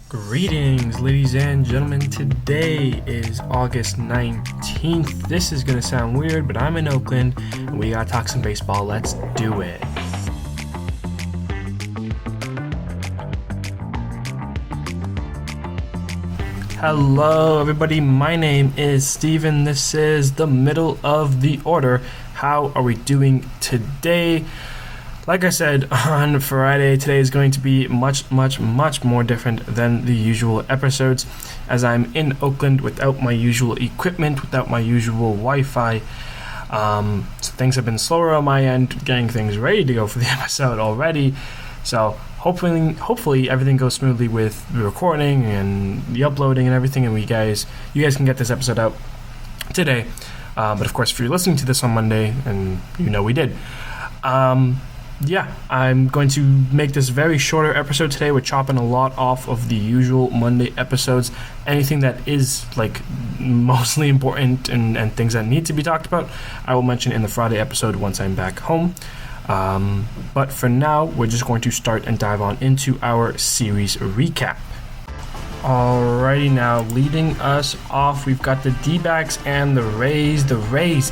Greetings, ladies and gentlemen. Today is August 19th. This is going to sound weird, but I'm in Oakland and we got to talk some baseball. Let's do it. Hello, everybody. My name is Steven. This is the middle of the order. How are we doing today? Like I said on Friday, today is going to be much more different than the usual episodes, as I'm in Oakland without my usual equipment, without my usual Wi-Fi. So things have been slower on my end, getting things ready to go for the episode already. So hopefully everything goes smoothly with the recording and the uploading and everything, and you guys can get this episode out today. But of course, if you're listening to this on Monday, and you know we did. I'm going to make this very shorter episode today. We're chopping a lot off of the usual Monday episodes. Anything that is like mostly important and things that need to be talked about, I will mention in the Friday episode once I'm back home. But for now, we're just going to start and dive on into our series recap. Alrighty, now leading us off, we've got the D-backs and the Rays. The Rays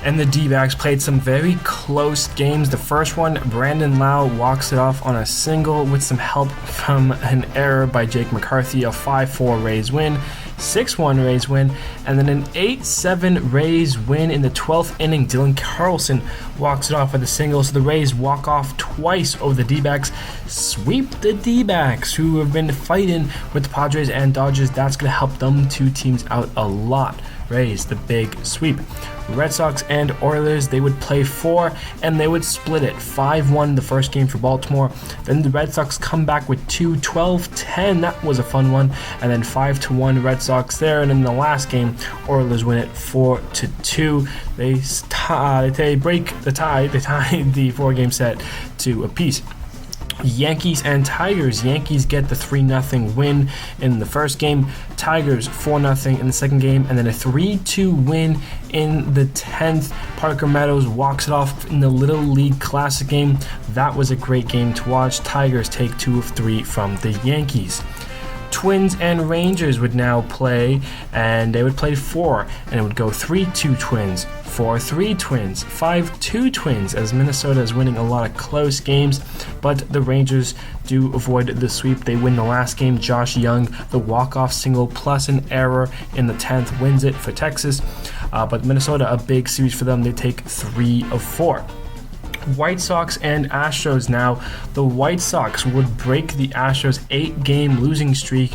and the D-backs played some very close games. The first one, Brandon Lau walks it off on a single with some help from an error by Jake McCarthy. A 5-4 Rays win, 6-1 Rays win, and then an 8-7 Rays win in the 12th inning. Dylan Carlson walks it off with a single, so the Rays walk off twice over the D-backs, sweep the D-backs, who have been fighting with the Padres and Dodgers. That's going to help them two teams out a lot. Rays, the big sweep. Red Sox and Oilers, they would play 4 and they would split it. 5-1 the first game for Baltimore. Then the Red Sox come back with 2, 12-10. That was a fun one. And then 5-1 Red Sox there. And in the last game, Oilers win it 4-2. They break the tie. They tie the 4-game set to apiece. Yankees and Tigers. Yankees get the 3-0 win in the first game. Tigers 4-0 in the second game, and then a 3-2 win in the 10th. Parker Meadows walks it off in the Little League Classic game. That was a great game to watch. Tigers take 2 of 3 from the Yankees. Twins and Rangers would now play, and they would play 4, and it would go 3-2 Twins, 4-3 Twins, 5-2 Twins, as Minnesota is winning a lot of close games, but the Rangers do avoid the sweep. They win the last game. Josh Young, the walk-off single plus an error in the 10th, wins it for Texas, but Minnesota, a big series for them. They take 3 of 4. White Sox and Astros now. The White Sox would break the Astros 8-game losing streak.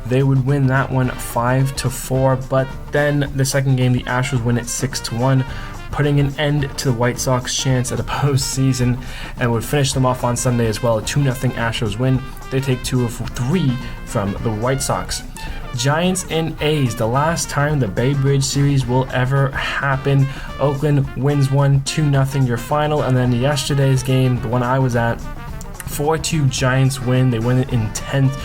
They would win that one 5-4, but then the second game, the Astros win it 6-1, putting an end to the White Sox chance at a postseason, and would finish them off on Sunday as well. A 2-0 Astros win. They take 2 of 3 from the White Sox. Giants and A's, the last time the Bay Bridge series will ever happen. Oakland wins 2-0 your final, and then yesterday's game, the one I was at, 4-2 Giants win. They win it in 10th.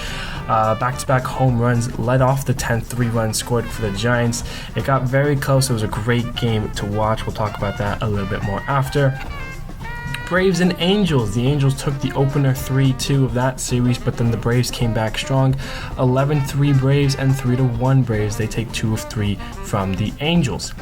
Back-to-back home runs led off the 10th, 3 runs scored for the Giants. It got very close. It was a great game to watch. We'll talk about that a little bit more after. Braves and Angels. The Angels took the opener 3-2 of that series, but then the Braves came back strong. 11-3 Braves and 3-1 Braves. They take 2 of 3 from the Angels.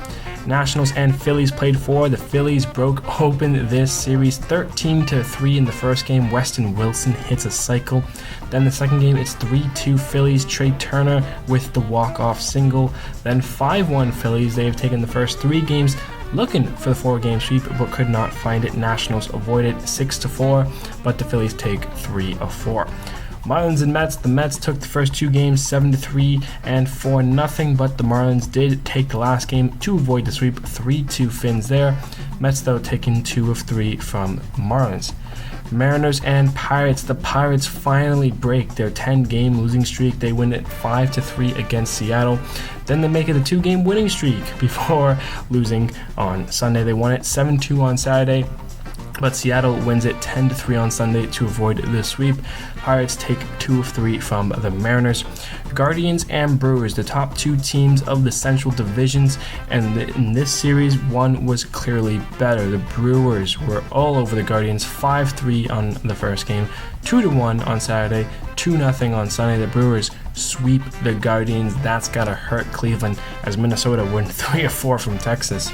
Nationals and Phillies played 4. The Phillies broke open this series 13-3 in the first game. Weston Wilson hits a cycle. Then the second game, it's 3-2 Phillies. Trey Turner with the walk-off single. Then 5-1 Phillies. They have taken the first 3 games looking for the 4-game sweep, but could not find it. Nationals avoided 6-4, but the Phillies take 3 of 4. Marlins and Mets. The Mets took the first 2 games 7-3 and 4-0, but the Marlins did take the last game to avoid the sweep. 3-2 Finns there. Mets, though, taking 2 of 3 from Marlins. Mariners and Pirates. The Pirates finally break their 10-game losing streak. They win it 5-3 against Seattle. Then they make it a 2-game winning streak before losing on Sunday. They won it 7-2 on Saturday. But Seattle wins it 10-3 on Sunday to avoid the sweep. Pirates take 2 of 3 from the Mariners. Guardians and Brewers, the top 2 teams of the Central Divisions, and in this series, one was clearly better. The Brewers were all over the Guardians, 5-3 on the first game, 2-1 on Saturday, 2-0 on Sunday. The Brewers sweep the Guardians. That's gotta hurt Cleveland, as Minnesota win 3 of 4 from Texas.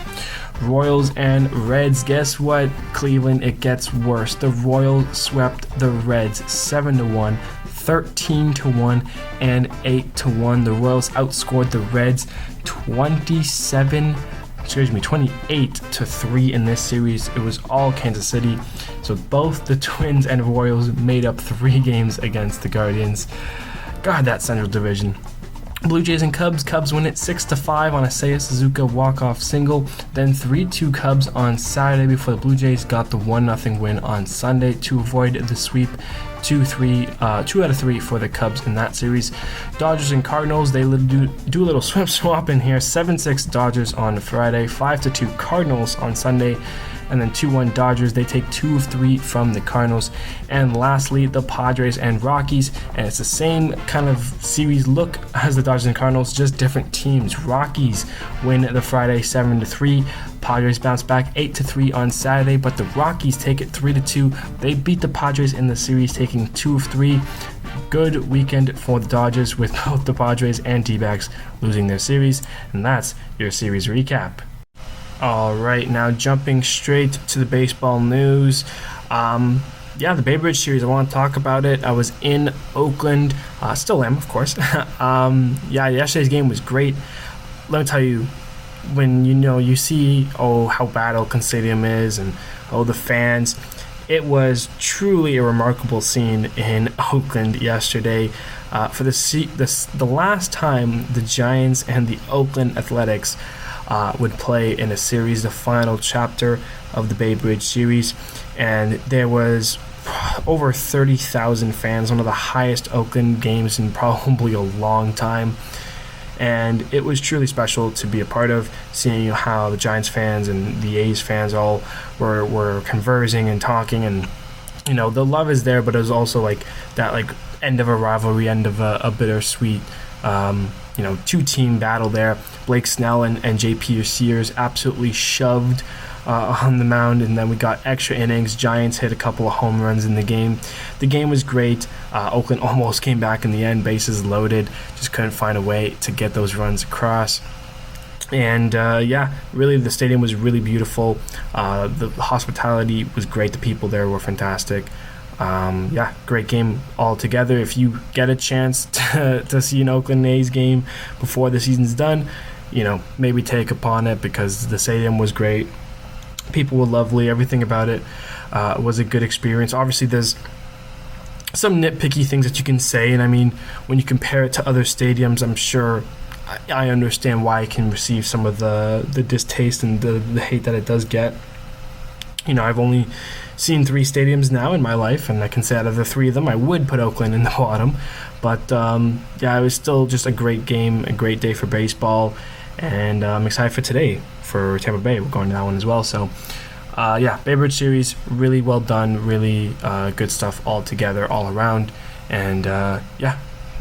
Royals and Reds, guess what, Cleveland? It gets worse. The Royals swept the Reds 7-1, 13-1, and 8-1. The Royals outscored the Reds 28-3 in this series. It was all Kansas City. So both the Twins and Royals made up 3 games against the Guardians. God, that Central Division. Blue Jays and Cubs. Cubs win it 6-5 on a Seiya Suzuka walk-off single. Then 3-2 Cubs on Saturday before the Blue Jays got the 1-0 win on Sunday to avoid the sweep. 2 out of 3 for the Cubs in that series. Dodgers and Cardinals, they do a little swap in here. 7-6 Dodgers on Friday, 5-2 Cardinals on Sunday, and then 2-1 Dodgers. They take 2 of 3 from the Cardinals. And lastly, the Padres and Rockies, and it's the same kind of series look as the Dodgers and Cardinals, just different teams. Rockies win the Friday 7-3. Padres bounce back 8-3 on Saturday, but the Rockies take it 3-2. They beat the Padres in the series, taking 2 of 3. Good weekend for the Dodgers, with both the Padres and D-backs losing their series, and that's your series recap. All right, now jumping straight to the baseball news. The Babe Ruth series, I want to talk about it. I was in Oakland, still am, of course. Yesterday's game was great. Let me tell you, when you see how bad Oakland Stadium is and the fans, it was truly a remarkable scene in Oakland yesterday. For the last time the Giants and the Oakland Athletics would play in a series, the final chapter of the Babe Ruth series, and there was over 30,000 fans, one of the highest Oakland games in probably a long time. And it was truly special to be a part of, seeing how the Giants fans and the A's fans all were conversing and talking, and the love is there, but it was also that end of a rivalry, end of a bittersweet 2-team battle there. Blake Snell and J. Peter Sears absolutely shoved on the mound, and then we got extra innings. Giants hit a couple of home runs in the game. The game was great. Oakland almost came back in the end, bases loaded, just couldn't find a way to get those runs across. And really the stadium was really beautiful. The hospitality was great. The people there were fantastic. Great game altogether. If you get a chance to see an Oakland A's game before the season's done, maybe take upon it, because the stadium was great. People were lovely. Everything about it was a good experience. Obviously, there's some nitpicky things that you can say, and I mean, when you compare it to other stadiums, I'm sure I understand why it can receive some of the distaste and the hate that it does get. I've only seen 3 stadiums now in my life, and I can say out of the 3 of them, I would put Oakland in the bottom. But it was still just a great game, a great day for baseball, and I'm excited for today for Tampa Bay. We're going to that one as well. So, Babe Ruth series, really well done, really good stuff all together, all around, and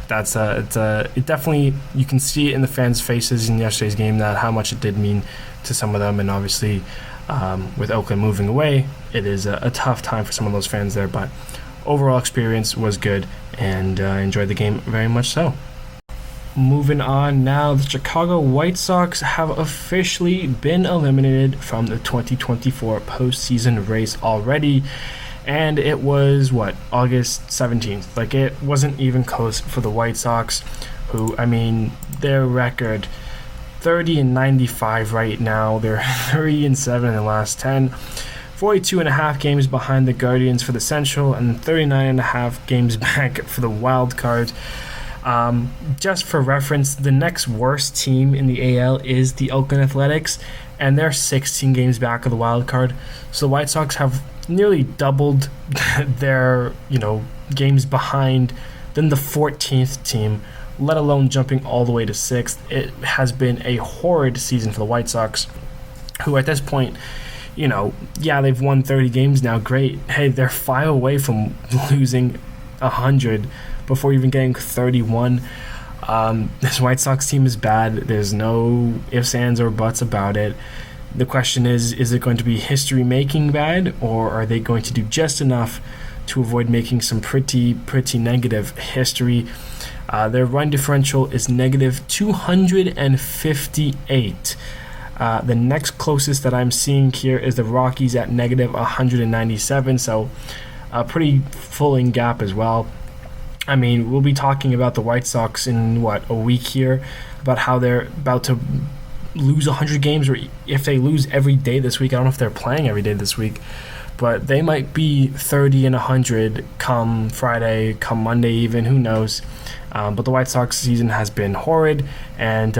that's it definitely, you can see it in the fans' faces in yesterday's game that how much it did mean to some of them, and obviously with Oakland moving away, it is a tough time for some of those fans there, but overall experience was good, and enjoyed the game very much so. Moving on now, the Chicago White Sox have officially been eliminated from the 2024 postseason race already, and it was, August 17th. It wasn't even close for the White Sox, who, their record, 30-95 right now. They're 3-7 in the last 10. 42.5 games behind the Guardians for the Central, and 39.5 games back for the wild card. Just for reference, the next worst team in the AL is the Oakland Athletics, and they're 16 games back of the wild card. So the White Sox have nearly doubled their games behind than the 14th team, let alone jumping all the way to 6th. It has been a horrid season for the White Sox, who at this point, Yeah, they've won 30 games now. Great. Hey, they're 5 away from losing 100 before even getting 31. This White Sox team is bad. There's no ifs, ands, or buts about it. The question is it going to be history-making bad, or are they going to do just enough to avoid making some pretty negative history? Their run differential is negative 258. The next closest that I'm seeing here is the Rockies at negative 197, so a pretty full-in gap as well. I mean, we'll be talking about the White Sox in, a week here, about how they're about to lose 100 games, or if they lose every day this week. I don't know if they're playing every day this week, but they might be 30 and 100 come Friday, come Monday even, who knows. But the White Sox season has been horrid, and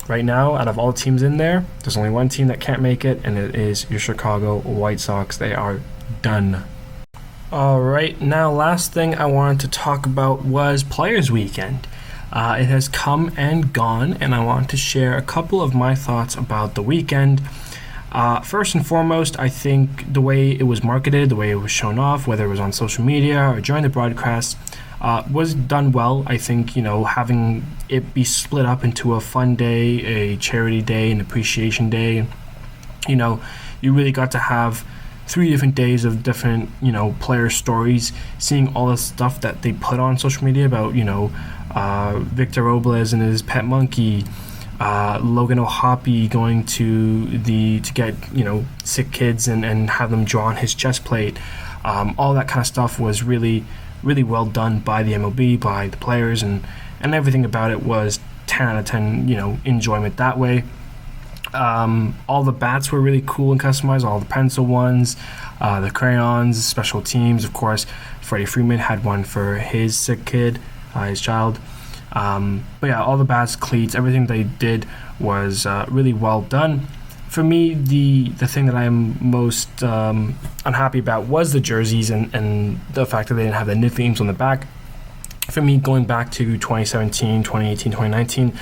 right now, out of all the teams in there, there's only one team that can't make it, and it is your Chicago White Sox. They are done. All right, now last thing I wanted to talk about was Players Weekend. It has come and gone, and I want to share a couple of my thoughts about the weekend. First and foremost, I think the way it was marketed, the way it was shown off, whether it was on social media or during the broadcast, was done well. I think, having it be split up into a fun day, a charity day, an appreciation day, you really got to have 3 different days of different, player stories, seeing all the stuff that they put on social media about, Victor Robles and his pet monkey, Logan O'Hoppe going to get, sick kids and have them draw on his chest plate. All that kind of stuff was really, really well done by the MLB, by the players, and everything about it was 10 out of 10, enjoyment that way. All the bats were really cool and customized, all the pencil ones, the crayons, special teams. Of course, Freddie Freeman had one for his sick kid, his child. But yeah, all the bats, cleats, everything they did was really well done. For me, the thing that I'm most unhappy about was the jerseys and the fact that they didn't have the nicknames on the back. For me, going back to 2017, 2018, 2019,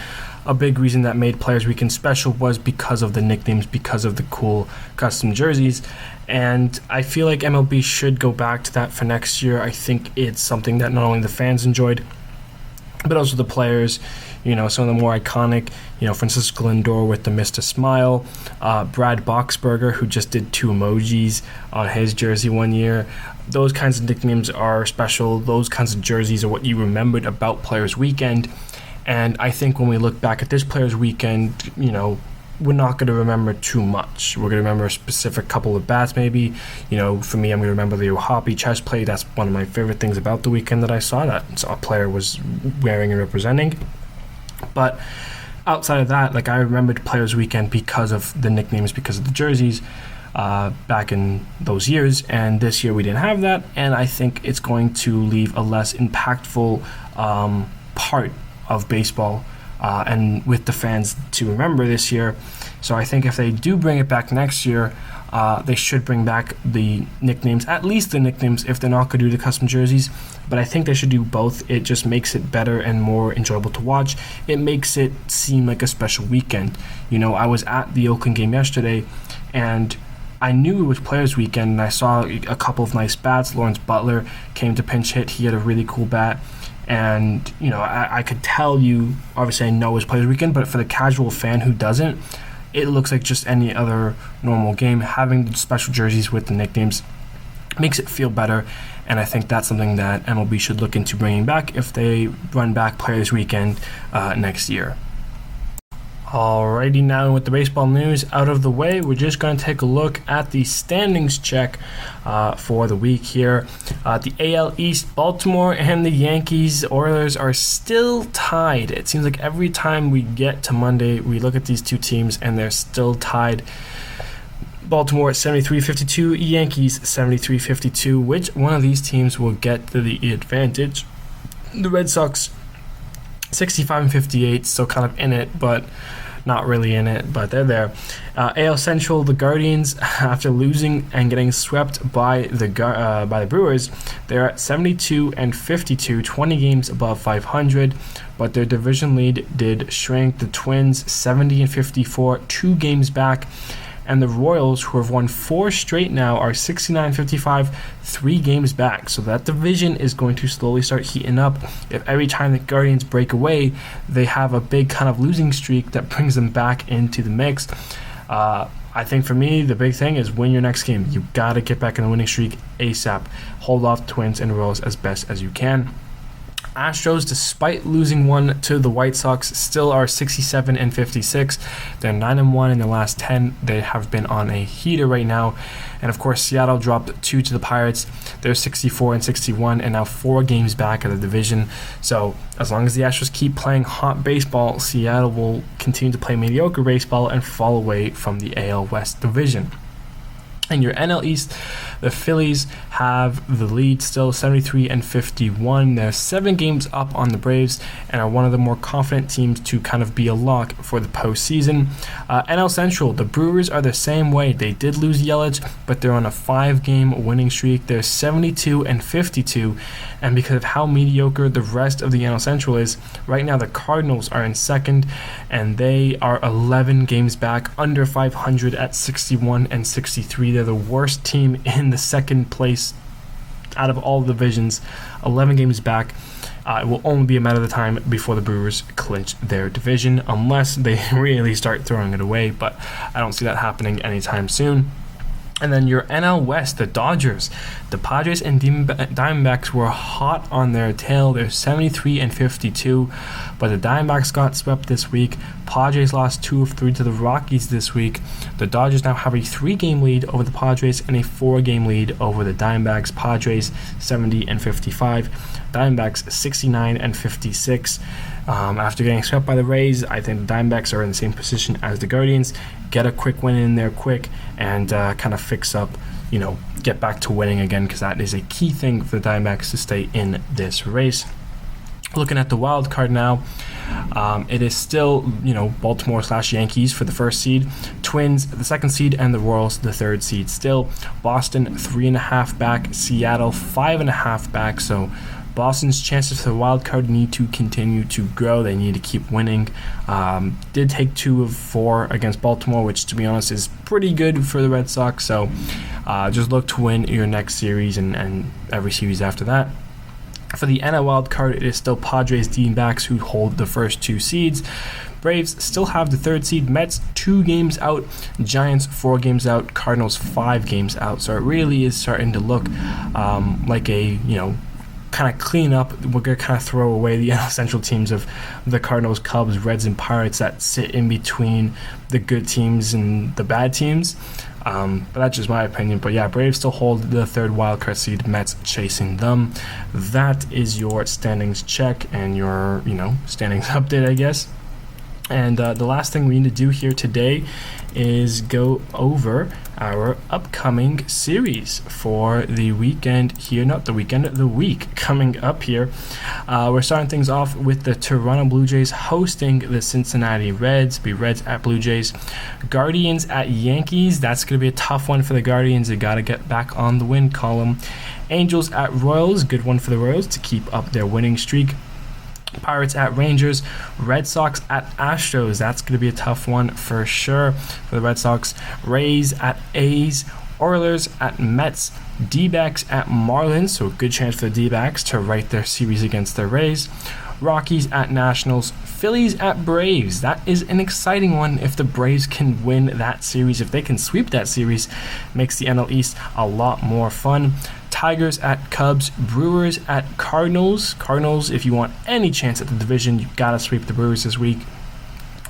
a big reason that made Players Weekend special was because of the nicknames, because of the cool custom jerseys. And I feel like MLB should go back to that for next year. I think it's something that not only the fans enjoyed, but also the players. Some of the more iconic, Francisco Lindor with the Mr. Smile, Brad Boxberger, who just did 2 emojis on his jersey one year. Those kinds of nicknames are special. Those kinds of jerseys are what you remembered about Players Weekend. And I think when we look back at this Players Weekend, we're not going to remember too much. We're going to remember a specific couple of bats maybe. For me, I'm going to remember the O'Hoppe chest plate. That's one of my favorite things about the weekend that I saw, that a player was wearing and representing. But outside of that, I remembered Players Weekend because of the nicknames, because of the jerseys back in those years. And this year we didn't have that, and I think it's going to leave a less impactful part of baseball and with the fans to remember this year. So I think if they do bring it back next year, they should bring back the nicknames, at least the nicknames, if they're not going to do the custom jerseys. But I think they should do both. It just makes it better and more enjoyable to watch. It makes it seem like a special weekend. I was at the Oakland game yesterday, and I knew it was Players Weekend, and I saw a couple of nice bats. Lawrence Butler came to pinch hit. He had a really cool bat. And, I could tell you, obviously I know it's Players Weekend, but for the casual fan who doesn't, it looks like just any other normal game. Having the special jerseys with the nicknames makes it feel better, and I think that's something that MLB should look into bringing back if they run back Players Weekend next year. Alrighty, now with the baseball news out of the way, we're just going to take a look at the standings check for the week here. The AL East, Baltimore and the Yankees, Oilers are still tied. It seems like every time we get to Monday, we look at these two teams and they're still tied. Baltimore at 73-52, Yankees 73-52. Which one of these teams will get the advantage? The Red Sox 65-58, still kind of in it, but not really in it, but they're there. AL Central, the Guardians, after losing and getting swept by the Brewers, they're at 72-52, 20 games above 500, but their division lead did shrink. The Twins 70-54, 2 games back, And the Royals, who have won 4 straight now, are 69-55, 3 games back. So that division is going to slowly start heating up. If every time the Guardians break away, they have a big kind of losing streak that brings them back into the mix. I think for me, the big thing is win your next game. You got to get back in the winning streak ASAP. Hold off Twins and Royals as best as you can. Astros, despite losing one to the White Sox, still are 67-56. They're 9-1 in their last 10. They have been on a heater right now. And of course, Seattle dropped 2 to the Pirates. They're 64-61 and now 4 games back of the division. So as long as the Astros keep playing hot baseball, Seattle will continue to play mediocre baseball and fall away from the AL West division. In your NL East, the Phillies have the lead still, 73-51. They're 7 games up on the Braves and are one of the more confident teams to kind of be a lock for the postseason. NL Central, the Brewers are the same way. They did lose Yelich, but they're on a 5-game winning streak. They're 72-52, and because of how mediocre the rest of the NL Central is, right now the Cardinals are in second, and they are 11 games back, under 500 at 61-63. They're the worst team in the second place out of all divisions, 11 games back. It will only be a matter of time before the Brewers clinch their division, unless they really start throwing it away, but I don't see that happening anytime soon. And then your NL West, the Dodgers. The Padres and Diamondbacks were hot on their tail. They're 73-52, but the Diamondbacks got swept this week. Padres lost 2 of 3 to the Rockies this week. The Dodgers now have a 3-game lead over the Padres and a 4-game lead over the Diamondbacks. Padres 70-55, Diamondbacks 69-56. After getting swept by the Rays, I think the Diamondbacks are in the same position as the Guardians. Get a quick win in there quick and kind of fix up, get back to winning again, because that is a key thing for the Diamondbacks to stay in this race. Looking at the wild card now, it is still, Baltimore/Yankees for the first seed, Twins the second seed, and the Royals the third seed still. Boston 3.5 back, Seattle 5.5 back, so Boston's chances for the wild card need to continue to grow. They need to keep winning. Did take 2 of 4 against Baltimore, which to be honest is pretty good for the Red Sox. So just look to win your next series and every series after that. For the NL wild card, it is still Padres D-backs who hold the first 2 seeds. Braves still have the third seed. Mets 2 games out. Giants 4 games out. Cardinals 5 games out. So it really is starting to look like a, kind of clean up. We're going to kind of throw away the NL Central teams of the Cardinals, Cubs, Reds, and Pirates that sit in between the good teams and the bad teams. But that's just my opinion. But yeah, Braves still hold the third wildcard seed, Mets chasing them. That is your standings check and your, standings update, I guess. And the last thing we need to do here today is go over our upcoming series for the weekend here. Not the weekend, the week coming up here. We're starting things off with the Toronto Blue Jays hosting the Cincinnati Reds. Be Reds at Blue Jays. Guardians at Yankees. That's going to be a tough one for the Guardians. They got to get back on the win column. Angels at Royals. Good one for the Royals to keep up their winning streak. Pirates at Rangers, Red Sox at Astros. That's going to be a tough one for sure for the Red Sox. Rays at A's, Oilers at Mets, D-backs at Marlins, so a good chance for the D-backs to write their series against the Rays. Rockies at Nationals, Phillies at Braves. That is an exciting one if the Braves can win that series. If they can sweep that series, makes the NL East a lot more fun. Tigers at Cubs, Brewers at Cardinals. Cardinals, if you want any chance at the division, you've got to sweep the Brewers this week.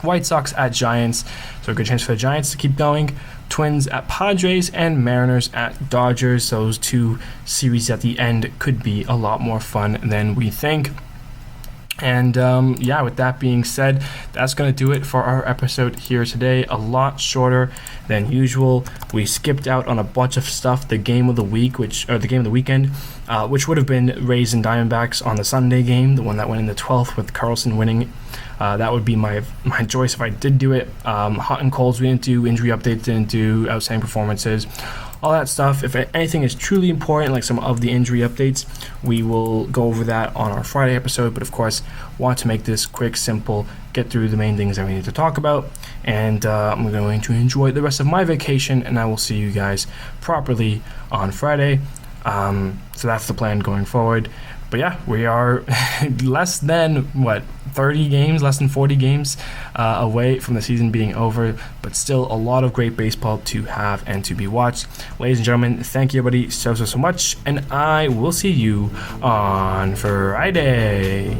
White Sox at Giants, so a good chance for the Giants to keep going. Twins at Padres and Mariners at Dodgers. Those 2 series at the end could be a lot more fun than we think. And with that being said, that's going to do it for our episode here today. A lot shorter than usual. We skipped out on a bunch of stuff. The game of the week, the game of the weekend, which would have been Rays and Diamondbacks on the Sunday game, the one that went in the 12th with Carlson winning. That would be my choice if I did do it. Hot and colds we didn't do. Injury updates didn't do. Outstanding performances. all that stuff. If anything is truly important, like some of the injury updates, we will go over that on our Friday episode. But of course, want to make this quick, simple, get through the main things that we need to talk about. And I'm going to enjoy the rest of my vacation, and I will see you guys properly on Friday. So that's the plan going forward. But yeah, we are less than 30 games, less than 40 games away from the season being over, but still a lot of great baseball to have and to be watched. Ladies and gentlemen, thank you everybody so much, and I will see you on Friday.